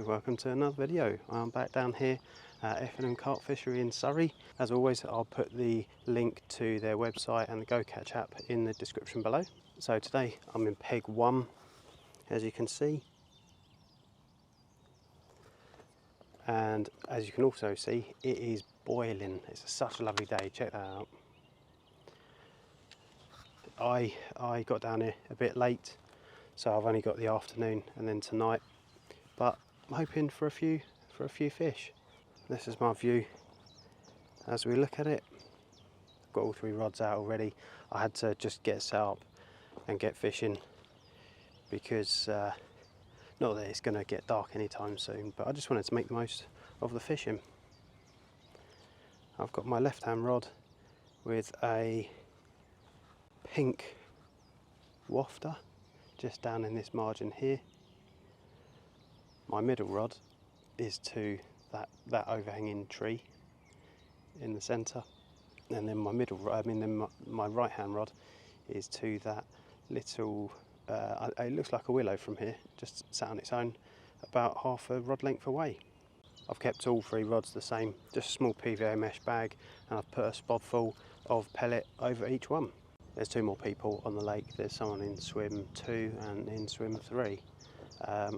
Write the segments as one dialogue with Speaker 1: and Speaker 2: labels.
Speaker 1: welcome to another video. I'm back down here at Effingham Carp Fishery in Surrey. As always, I'll put the link to their website and the Go Catch app in the description below. So today I'm in peg 1, as you can see, and as you can also see, it is boiling. It's such a lovely day. Check that out. I got down here a bit late, so I've only got the afternoon and then tonight, but I'm hoping for a few fish. This is my view as we look at it. I've got all 3 rods out already. I had to just get set up and get fishing because not that it's going to get dark anytime soon, but I just wanted to make the most of the fishing. I've got my left hand rod with a pink wafter just down in this margin here. My middle rod is to that overhanging tree in the centre, and then my right hand rod is to that little it looks like a willow from here, just sat on its own about half a rod length away. I've kept all 3 rods the same, just a small PVA mesh bag, and I've put a spod full of pellet over each one. There's 2 more people on the lake. There's someone in swim 2 and in swim 3. I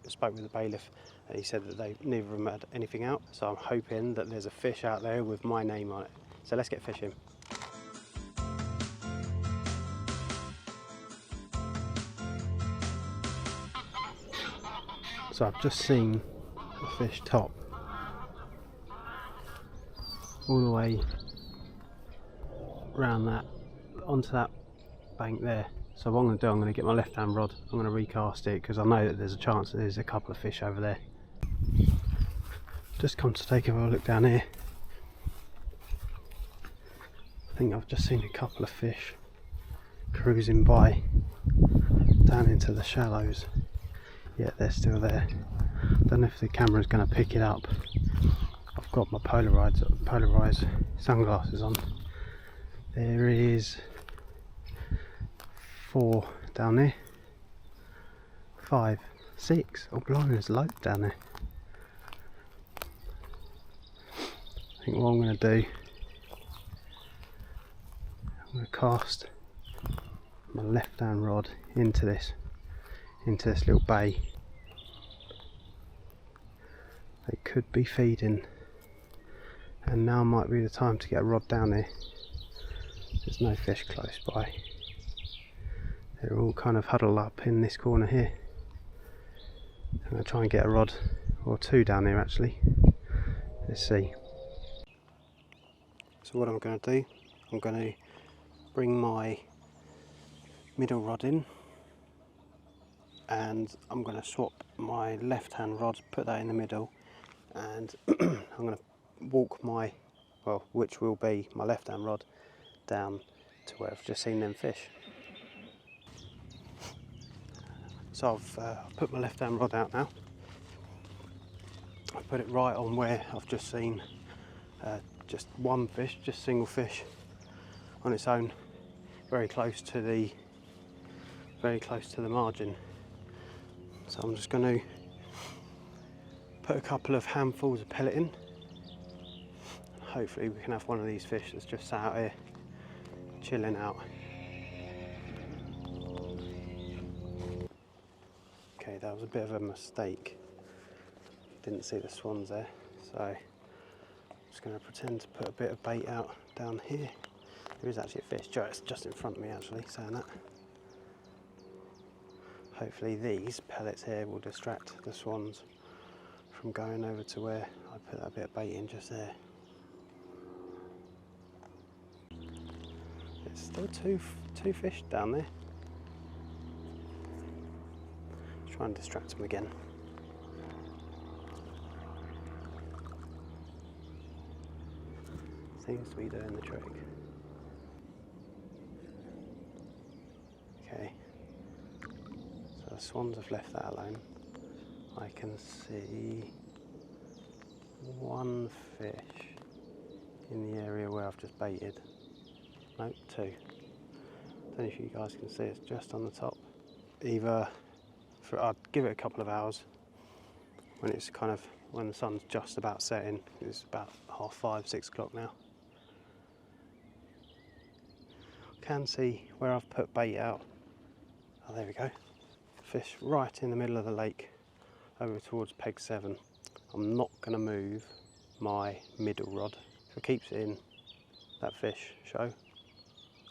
Speaker 1: spoke with the bailiff and he said that neither of them had anything out, so I'm hoping that there's a fish out there with my name on it. So let's get fishing. So I've just seen the fish top all the way round that onto that bank there. So what I'm going to do, I'm going to get my left hand rod, I'm going to recast it because I know that there's a chance that there's a couple of fish over there. Just come to take a look down here. I think I've just seen a couple of fish cruising by down into the shallows. Yeah, they're still there. Don't know if the camera's going to pick it up. I've got my polarized sunglasses on. There is 4 down there, 5, 6. Oh blimey, there's loads down there. I think what I'm going to do, I'm going to cast my left hand rod into this little bay. They could be feeding, and now might be the time to get a rod down there. There's no fish close by. They're all kind of huddled up in this corner here. I'm going to try and get a rod or 2 down here actually. Let's see. So what I'm going to do, I'm going to bring my middle rod in, and I'm going to swap my left hand rod, put that in the middle, and I'm going to walk which will be my left hand rod, down to where I've just seen them fish. So I've put my left hand rod out now. I've put it right on where I've just seen just one fish, just single fish on its own, very close to the margin. So I'm just going to put a couple of handfuls of pellet in. Hopefully we can have one of these fish that's just sat out here chilling out. Okay, that was a bit of a mistake. Didn't see the swans there, so I'm just going to pretend to put a bit of bait out down here. There is actually a fish just in front of me actually, saying that. Hopefully these pellets here will distract the swans from going over to where I put that bit of bait in just there. There's still two fish down there. Try and distract them again. Seems to be doing the trick. Okay, so the swans have left that alone. I can see 1 fish in the area where I've just baited. No, 2. Don't know if you guys can see, it's just on the top. I'd give it a couple of hours when it's kind of, when the sun's just about setting. It's about 5:30, 6 o'clock now. Can see where I've put bait out. Oh, there we go. Fish right in the middle of the lake, over towards peg 7. I'm not going to move my middle rod. If it keeps it in that fish show,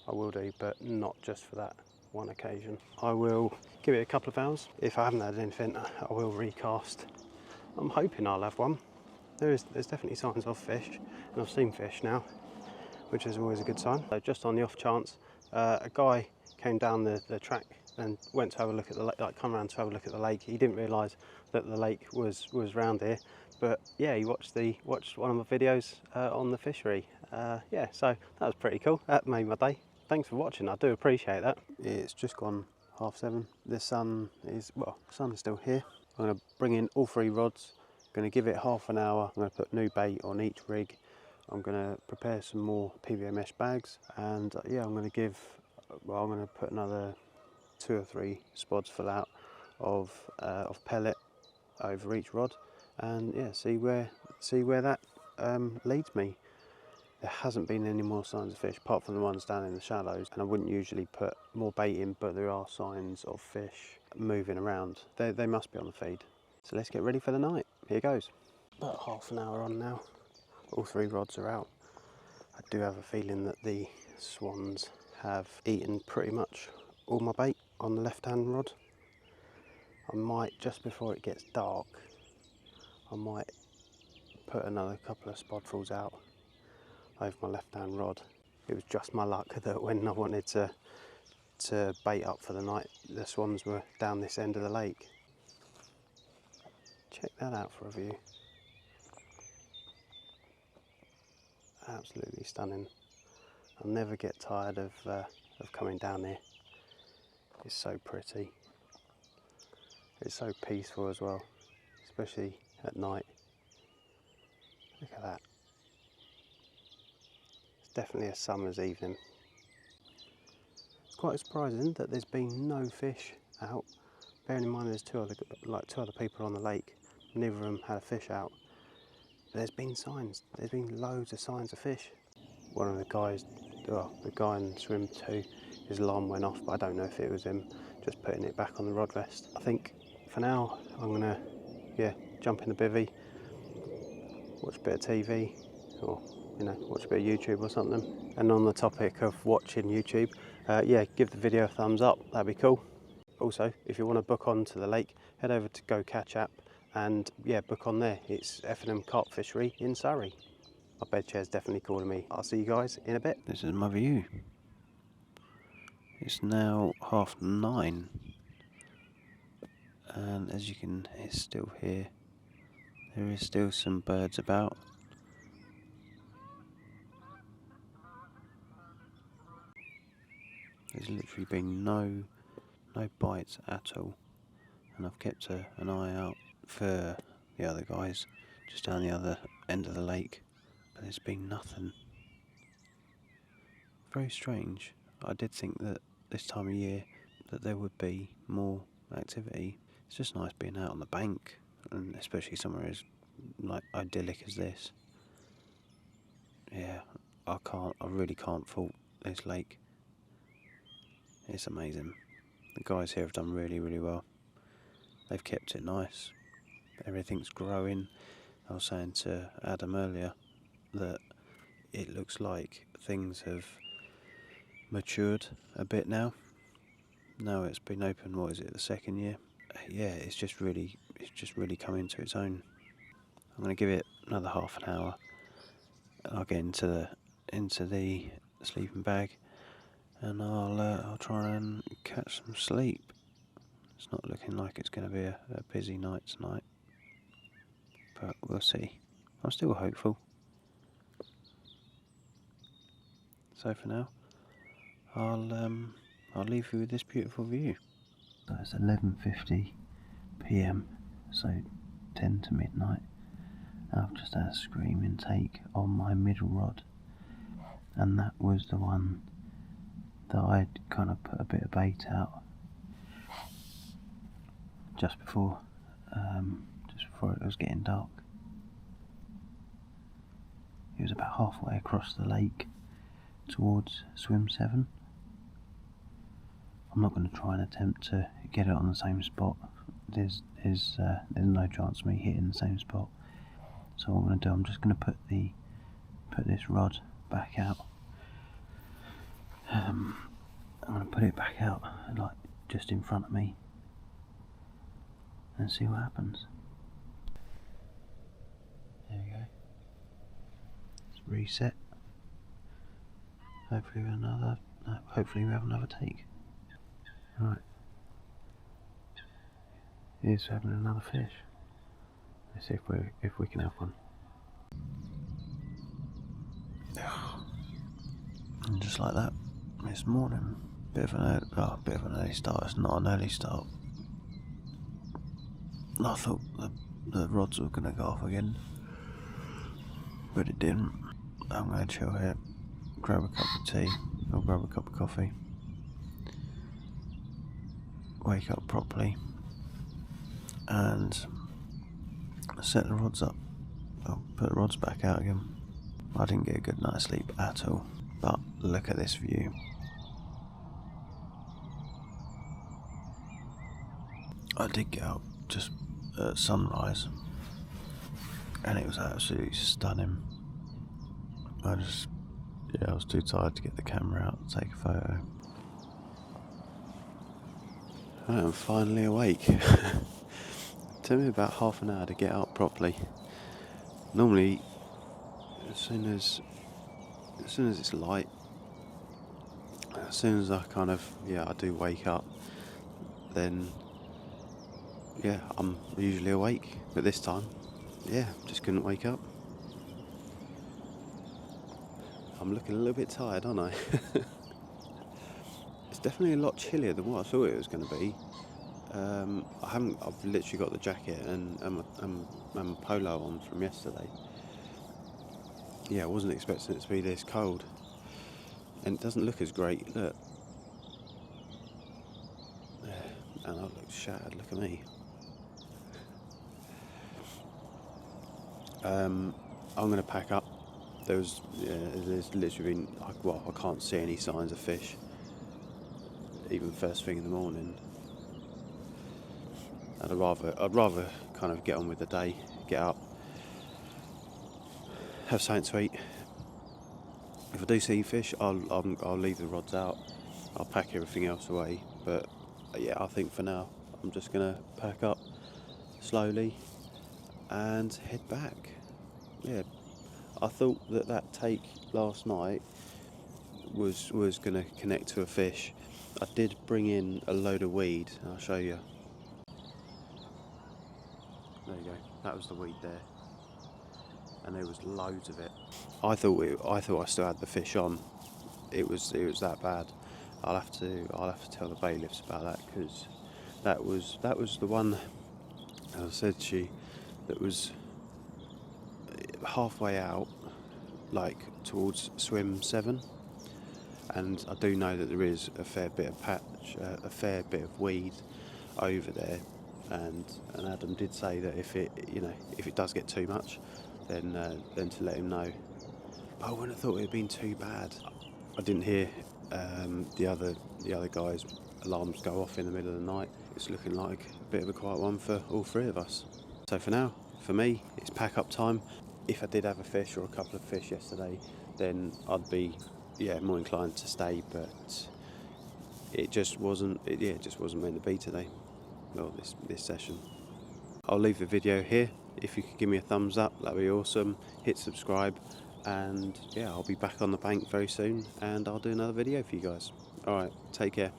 Speaker 1: I will do, but not just for that one occasion. I will give it a couple of hours. If I haven't had anything, I will recast. I'm hoping I'll have one. There's definitely signs of fish, and I've seen fish now, which is always a good sign. So just on the off chance, a guy came down the track and went to have a look at the lake, like come around to have a look at the lake. He didn't realise that the lake was round here, but yeah, he watched one of my videos on the fishery. Yeah, so that was pretty cool. That made my day. Thanks for watching. I do appreciate that. It's just gone 7:30. The sun is, well, the sun is still here. I'm going to bring in all 3 rods. I'm going to give it half an hour. I'm going to put new bait on each rig. I'm going to prepare some more PVA mesh bags, and yeah, I'm going to put another 2 or 3 spods full out of pellet over each rod, and yeah, see where that leads me. There hasn't been any more signs of fish apart from the ones down in the shallows, and I wouldn't usually put more bait in, but there are signs of fish moving around. They must be on the feed. So let's get ready for the night. Here goes. About half an hour on now. All 3 rods are out. I do have a feeling that the swans have eaten pretty much all my bait on the left hand rod. I might, just before it gets dark, I might put another couple of spodfuls out over my left hand rod. It was just my luck that when I wanted to bait up for the night, the swans were down this end of the lake. Check that out for a view. Absolutely stunning. I'll never get tired of coming down here. It's so pretty. It's so peaceful as well, especially at night. Look at that. It's definitely a summer's evening. It's quite surprising that there's been no fish out. Bearing in mind there's two other people on the lake. Neither of them had a fish out. But there's been signs. There's been loads of signs of fish. One of the guys, well, the guy in swim 2, his alarm went off, but I don't know if it was him just putting it back on the rod rest. I think for now I'm gonna, yeah, jump in the bivvy, watch a bit of TV, or watch a bit of YouTube or something. And on the topic of watching YouTube, yeah, give the video a thumbs up. That'd be cool. Also, if you want to book on to the lake, head over to Go Catch app and yeah, book on there. It's Effingham Carp Fishery in Surrey. My bed chair's definitely calling me. I'll see you guys in a bit. This is my view. It's now 9:30, and as you can, it's still here. There is still some birds about. There's literally been no bites at all, and I've kept an eye out for the other guys just down the other end of the lake, but there's been nothing. Very strange. I did think that this time of year that there would be more activity. It's just nice being out on the bank, and especially somewhere as like idyllic as this. Yeah, I really can't fault this lake. It's amazing. The guys here have done really, really well. They've kept it nice. Everything's growing. I was saying to Adam earlier that it looks like things have matured a bit now. Now it's been open, what is it, the 2nd year? Yeah, it's just really come into its own. I'm going to give it another half an hour. I'll get into the sleeping bag, and I'll try and catch some sleep. It's not looking like it's going to be a busy night tonight, but we'll see. I'm still hopeful. So for now, I'll leave you with this beautiful view. So it's 11:50 PM, so 10 to midnight. I've just had a scream intake on my middle rod, and that was the one that I'd kind of put a bit of bait out just before just before it was getting dark. He was about halfway across the lake towards swim 7. I'm not going to try and attempt to get it on the same spot. There's no chance of me hitting the same spot. So what I'm going to do, I'm just going to put this rod back out. I'm going to put it back out, like just in front of me, and see what happens. There we go. Let's reset. Hopefully we have another take. Right. Here's having another fish. Let's see if we can have one. And just like that, this morning, bit of an early start. It's not an early start. I thought the rods were going to go off again, but it didn't. I'm going to chill here, grab a cup of tea, or grab a cup of coffee, wake up properly, and set the rods up. I'll put the rods back out again. I didn't get a good night's sleep at all, but look at this view. I did get up just at sunrise, and it was absolutely stunning. I was too tired to get the camera out and take a photo. I am finally awake. It took me about half an hour to get up properly. Normally, as soon as it's light, as soon as I I do wake up, then I'm usually awake. But this time, just couldn't wake up. I'm looking a little bit tired, aren't I? It's definitely a lot chillier than what I thought it was going to be. I've literally got the jacket and my polo on from yesterday. I wasn't expecting it to be this cold, and it doesn't look as great. Look, and I look shattered. Look at me. I'm going to pack up. There's literally been, I can't see any signs of fish, even first thing in the morning. And I'd rather kind of get on with the day, get up, have something to eat. If I do see fish, I'll leave the rods out. I'll pack everything else away. But I think for now I'm just gonna pack up slowly and head back. I thought that take last night was gonna connect to a fish. I did bring in a load of weed. I'll show you. There you go. That was the weed there, and there was loads of it. I thought I still had the fish on. It was that bad. I'll have to tell the bailiffs about that, because that was the one, as I said to you, that was halfway out, like towards swim 7, and I do know that there is a fair bit of weed over there, and Adam did say that if it does get too much, then to let him know. But I wouldn't have thought it had been too bad. I didn't hear the other guys' alarms go off in the middle of the night. It's looking like a bit of a quiet one for all three of us. So for now, for me, it's pack up time. If I did have a fish or a couple of fish yesterday, then I'd be more inclined to stay, but it just wasn't meant to be today. Well, this session. I'll leave the video here. If you could give me a thumbs up, that'd be awesome. Hit subscribe, and I'll be back on the bank very soon, and I'll do another video for you guys. Alright, take care.